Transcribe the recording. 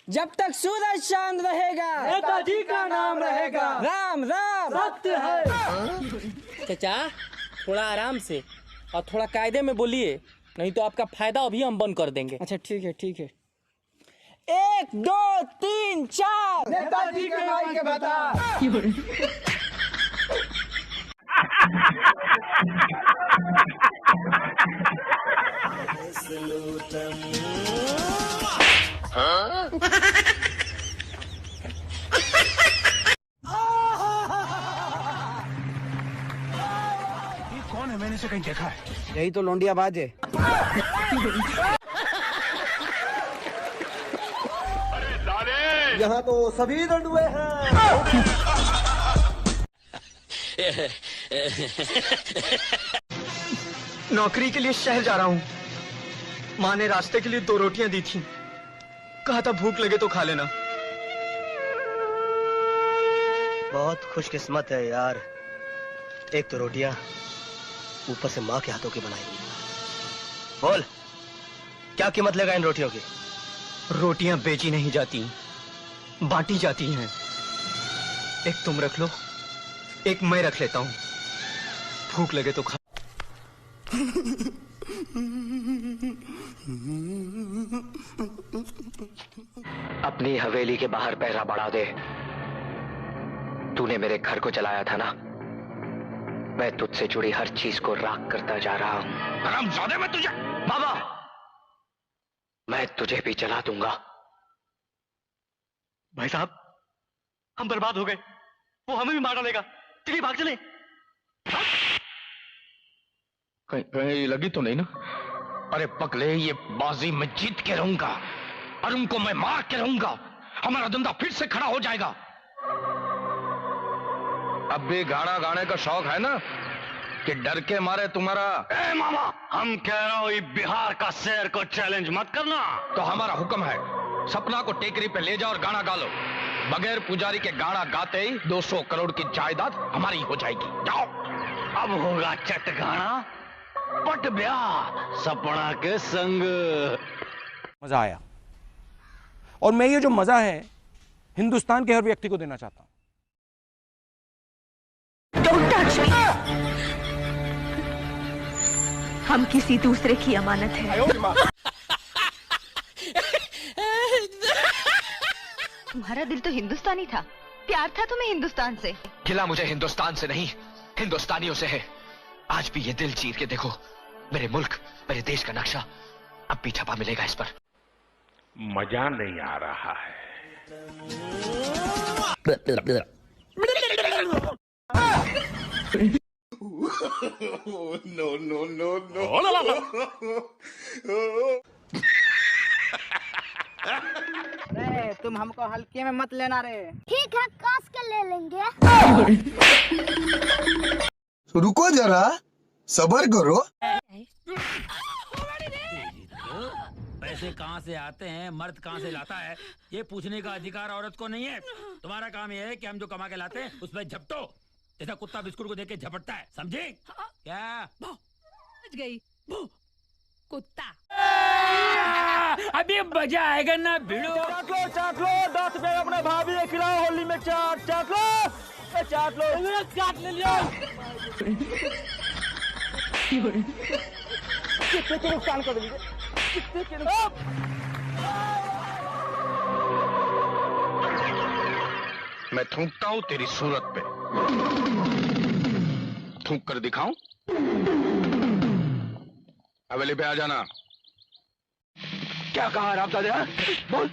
जब तक सूरज चांद रहेगा नेताजी का नाम रहेगा। राम राम सत्य है। चाचा थोड़ा आराम से और थोड़ा कायदे में बोलिए, नहीं तो आपका फायदा अभी हम बंद कर देंगे। अच्छा ठीक है ठीक है। 1 2 3 4 नेताजी के भाई के बता। कौन है? मैंने से कहीं देखा है। यही तो लोंडिया बाज है। यहाँ तो सभी दंडुए हैं। नौकरी के लिए शहर जा रहा हूँ। माँ ने रास्ते के लिए 2 रोटियां दी थी, कहा था भूख लगे तो खा लेना। बहुत खुशकिस्मत है यार, एक तो रोटियां ऊपर से माँ के हाथों की बनाई। बोल क्या कीमत लेगा इन रोटियों की? रोटियां बेची नहीं जाती, बांटी जाती हैं। एक तुम रख लो, एक मैं रख लेता हूँ। भूख लगे तो खा। अपनी हवेली के बाहर पहरा बढ़ा दे। तूने मेरे घर को जलाया था ना, मैं तुझसे जुड़ी हर चीज को राख करता जा रहा हूं। हरामजादे में तुझे। बाबा मैं तुझे भी जला दूंगा। भाई साहब हम बर्बाद हो गए, वो हमें भी मार डालेगा। चलिए भाग चले। कहीं लगी तो नहीं ना? अरे पगले, ये बाजी मैं जीत के रहूंगा और उनको मैं मार के रहूंगा। हमारा धंधा फिर से खड़ा हो जाएगा। अब भी गाना गाने का शौक है ना कि डर के मारे तुम्हारा? ए मामा, हम कह रहा हूं बिहार का शेर को चैलेंज मत करना। तो हमारा हुक्म है, सपना को टेकरी पे ले जाओ और गाना गा लो। बगैर पुजारी के गाना गाते ही 200 करोड़ की जायदाद हमारी हो जाएगी। जाओ। अब होगा चट गाना पट ब्याह सपना के संग। मजा आया, और मैं ये जो मजा है हिंदुस्तान के हर व्यक्ति को देना चाहता हूं। Don't touch me. हम किसी दूसरे की अमानत है। तुम्हारा दिल तो हिंदुस्तानी था, प्यार था तुम्हें हिंदुस्तान से। गिला मुझे हिंदुस्तान से नहीं, हिंदुस्तानियों से है। आज भी ये दिल चीर के देखो, मेरे मुल्क, मेरे देश का नक्शा अब भी छपा मिलेगा इस पर। मजा नहीं आ रहा है। No no no no. रे तुम हमको हल्के में मत लेना रे। ठीक है, कास के ले लेंगे। रुको जरा, सब्र करो। पैसे कहाँ से आते हैं, मर्द कहाँ से लाता है, ये पूछने का अधिकार औरत को नहीं है। तुम्हारा काम ये है कि हम जो कमा के लाते हैं उस पर झपटो, जैसा कुत्ता बिस्कुट को देख के झपटता है, समझे? क्या गई कुत्ता। अभी मजा आएगा ना भिड़ो। चाट लो 10 रुपए अपने भाभी के खिलाओ। होली में चाट लो, चाट लो। चाट ले लियो। कितने के नुकसान कर देंगे, कितने के नुकसान। मैं थूकता हूं तेरी सूरत पे। थूक कर दिखाऊं? हवेली पे आ जाना। क्या कहा रामदादा? बोल।